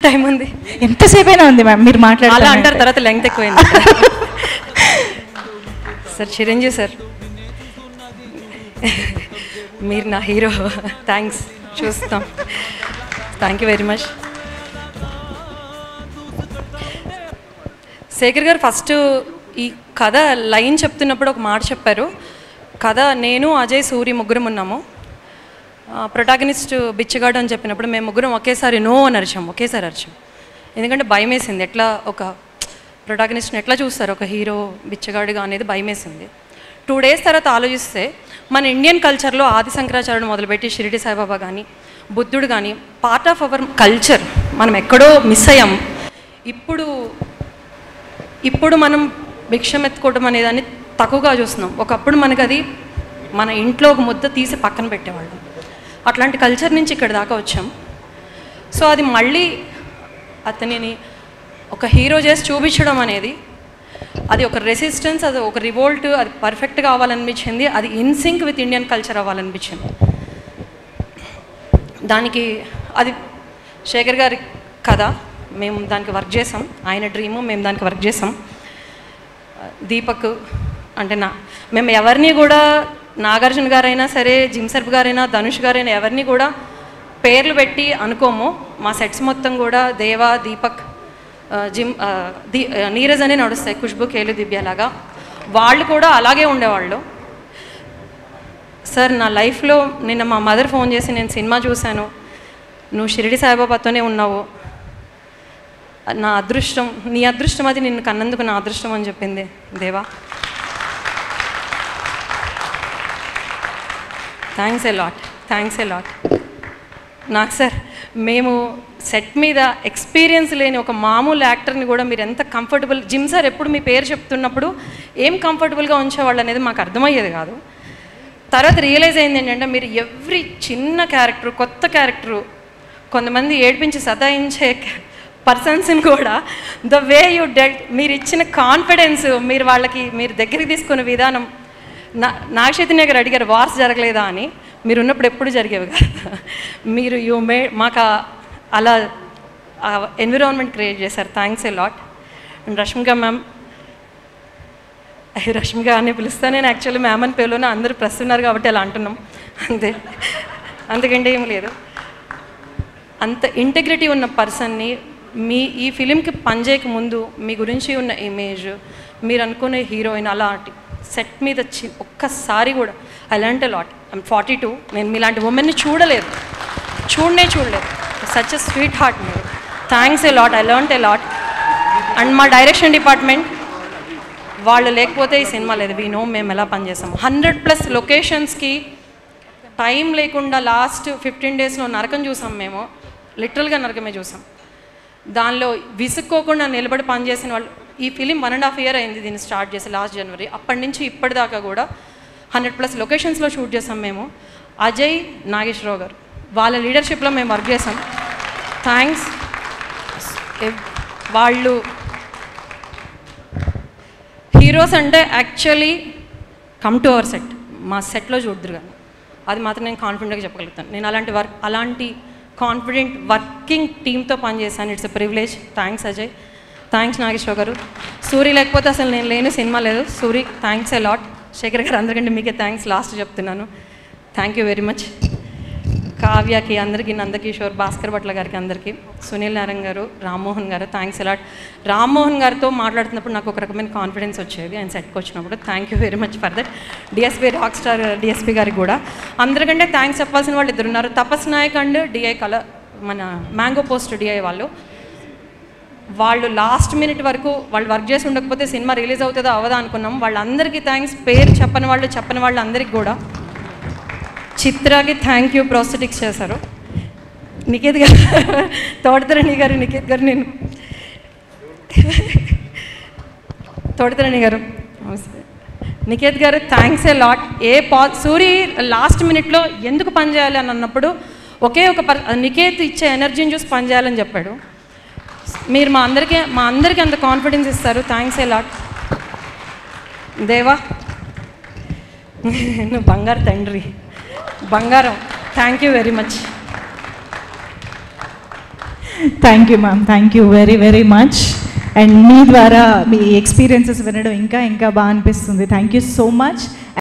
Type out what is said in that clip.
Time ఉంది, ఎంతసేపు అయినా ఉంది మ్యామ్, మీరు మాట్లాడాలి అలా అంటారు, తర్వాత లెంగ్త్ ఎక్కువైంది. సార్ చిరంజీవి సార్, మీరు నా హీరో. థ్యాంక్స్, చూస్తాం. Thank you very much. Shekhar garu first ఈ కథ లైన్ చెప్తున్నప్పుడు ఒక మాట చెప్పారు. కథ నేను, అజయ్, సూరి ముగ్గురం ఉన్నాము. ప్రొటాగనిస్ట్ బిచ్చగాడు అని చెప్పినప్పుడు మేము ముగ్గురం ఒకేసారి నో అని అరిచాము, ఒకేసారి అరిచాం. ఎందుకంటే భయం వేసింది, ఎట్లా ఒక ప్రొటాగనిస్ట్ని ఎట్లా చూస్తారు ఒక హీరో బిచ్చగాడుగా అనేది భయం వేసింది. 2 days తర్వాత ఆలోచిస్తే మన ఇండియన్ కల్చర్లో ఆది శంకరాచార్యుడు మొదలుపెట్టి షిరిడి సాయిబాబా కానీ బుద్ధుడు కానీ పార్ట్ ఆఫ్ అవర్ కల్చర్. మనం ఎక్కడో మిస్ అయ్యాం. ఇప్పుడు మనం భిక్షం ఎత్తుకోవడం అనేదాన్ని తక్కువగా చూస్తున్నాం. ఒకప్పుడు మనకు అది మన ఇంట్లో ఒక ముద్ద తీసి పక్కన పెట్టేవాళ్ళం. అట్లాంటి కల్చర్ నుంచి ఇక్కడ దాకా వచ్చాం. సో అది మళ్ళీ అతనిని ఒక హీరో చేసి చూపించడం అనేది, అది ఒక రెసిస్టెన్స్, అది ఒక రివోల్ట్, అది పర్ఫెక్ట్గా అవ్వాలనిపించింది. అది ఇన్సింక్ విత్ ఇండియన్ కల్చర్ అవ్వాలనిపించింది. దానికి అది శేఖర్ గారి కథ, మేము దానికి వర్క్ చేసాం. ఆయన డ్రీము, మేము దానికి వర్క్ చేసాం. దీపక్ అంటే మేము ఎవరిని కూడా, నాగార్జున గారైనా సరే, జిమ్సర్బ్ గారైనా, ధనుష్ గారైనా ఎవరిని కూడా పేర్లు పెట్టి అనుకోము. మా సెట్స్ మొత్తం కూడా దేవా, దీపక్, నీరజ్ అనే నడుస్తాయి, ఖుష్బు, కేలు, దివ్యలాగా. వాళ్ళు కూడా అలాగే ఉండేవాళ్ళు. సార్ నా లైఫ్లో నిన్న మా మదర్ ఫోన్ చేసి, నేను సినిమా చూశాను, నువ్వు షిరిడి సాయిబాబాతోనే ఉన్నావు, నా అదృష్టం, నీ అదృష్టం అది, నిన్ను కన్నందుకు నా అదృష్టం అని చెప్పింది దేవా. Thanks a lot. నాకు సార్, మేము సెట్ మీద ఎక్స్పీరియన్స్ లేని ఒక మామూలు యాక్టర్ని కూడా మీరు ఎంత కంఫర్టబుల్, జిమ్ సార్ ఎప్పుడు మీ పేరు చెప్తున్నప్పుడు ఏం కంఫర్టబుల్గా ఉంచేవాళ్ళు అనేది మాకు అర్థమయ్యేది కాదు. తర్వాత రియలైజ్ అయింది ఏంటంటే, మీరు ఎవ్రీ చిన్న క్యారెక్టరు, కొత్త క్యారెక్టరు, కొంతమంది ఏడిపించి సతాయించే పర్సన్స్ని కూడా ద వే యూ డెల్ట్, మీరు ఇచ్చిన కాన్ఫిడెన్స్, మీరు దగ్గరికి తీసుకునే విధానం. నాగచైతన్య గారు అడిగారు వార్స్ జరగలేదా అని. మీరు ఉన్నప్పుడు ఎప్పుడు జరిగేవి కాదు. మీరు మాకు అలా ఎన్విరాన్మెంట్ క్రియేట్ చేశారు. Thanks a lot. And Rashmika ma'am, Rashmika అని పిలుస్తా, నేను యాక్చువల్లీ మ్యామ్ అని పేరులోనే అందరూ ప్రెస్ ఉన్నారు కాబట్టి అలా అంటున్నాం అంతే, అంతకంటే ఏం లేదు. అంత ఇంటెగ్రిటీ ఉన్న పర్సన్ని ఈ ఫిలింకి పనిచేయక ముందు మీ గురించి ఉన్న ఇమేజ్, మీరు అనుకునే హీరోయిన్, అలాంటి సెట్ మీద ఒక్కసారి కూడా I learnt a lot. I'm 42, నేను మీలాంటి ఉమెన్ని చూడలేదు. సచ్ ఎ స్వీట్ హార్ట్ మీరు. Thanks a lot, I learnt a lot. And మా డైరెక్షన్ డిపార్ట్మెంట్ వాళ్ళు లేకపోతే ఈ సినిమా లేదు. వీ నో మేము ఎలా పనిచేసాము. 100+ లొకేషన్స్కి టైం లేకుండా లాస్ట్ 15 daysలో నరకం చూసాం మేము, లిటరల్గా నరకమే చూసాం. దానిలో విసుక్కోకుండా నిలబడి పనిచేసిన వాళ్ళు. ఈ ఫిలిం 1.5 year అయింది దీన్ని స్టార్ట్ చేసి, లాస్ట్ జనవరి. అప్పటి నుంచి ఇప్పటిదాకా కూడా 100+ లొకేషన్స్లో షూట్ చేసాం మేము. అజయ్, నాగేశ్వరరావు గారు వాళ్ళ లీడర్షిప్లో మేము వర్క్ చేసాం. థ్యాంక్స్. వాళ్ళు హీరోస్ అంటే actually come to our set, మా సెట్లో చూద్దరు కానీ, అది మాత్రం నేను కాన్ఫిడెంట్గా చెప్పగలుగుతాను. నేను అలాంటి కాన్ఫిడెంట్ వర్కింగ్ టీమ్తో పనిచేశాను. It's a privilege. Thanks Ajay, thanks Nageswara garu. Suri లేకపోతే అసలు నేను లేని సినిమా లేదు. Suri, thanks a lot. Shekhar garu, అందరికంటే మీకే థ్యాంక్స్ లాస్ట్ చెప్తున్నాను. Thank you very much. కావ్యకి, అందరికీ, నందకిషోర్, భాస్కర్ భట్ల గారికి, అందరికీ, సునీల్ నారాయణ గారు, రామ్మోహన్ గారు, థ్యాంక్స్ ఎ లాట్. రామ్మోహన్ గారితో మాట్లాడుతున్నప్పుడు నాకు ఒక రకమైన కాన్ఫిడెన్స్ వచ్చేది ఆయన సెట్కి వచ్చినప్పుడు. Thank you very much for that. DSP rock star DSP గారికి కూడా. అందరికంటే థ్యాంక్స్ చెప్పాల్సిన వాళ్ళు ఇద్దరు ఉన్నారు, తపస్ నాయక్ అండ్ డిఐ మన మ్యాంగో పోస్ట్ డిఐ వాళ్ళు లాస్ట్ మినిట్ వరకు వాళ్ళు వర్క్ చేసి ఉండకపోతే సినిమా రిలీజ్ అవుతుందో అవదా అనుకున్నాం. వాళ్ళందరికీ థ్యాంక్స్. పేరు చెప్పని వాళ్ళు అందరికీ కూడా. చిత్రాకి థ్యాంక్ యూ, ప్రోస్థెటిక్స్ చేశారు. నికేత్ గారు, తోటతరణి గారు, నికేత్ గారు, నేను తోటతరణి గారు, నికేత్ గారు, thanks a lot. Suri last మినిట్లో ఎందుకు పనిచేయాలి అని అన్నప్పుడు ఒకే ఒక నికేత్ ఇచ్చే ఎనర్జీని చూసి పనిచేయాలని చెప్పాడు. మీరు మా అందరికీ అంత కాన్ఫిడెన్స్ ఇస్తారు. Thanks a lot. దేవా, నువ్వు బంగారు తండ్రి, బంగారం. Thank you very much. Thank you ma'am, thank you very very much. And మీ ద్వారా మీ ఎక్స్పీరియన్సెస్ వినడం ఇంకా ఇంకా బాగా అనిపిస్తుంది. Thank you so much.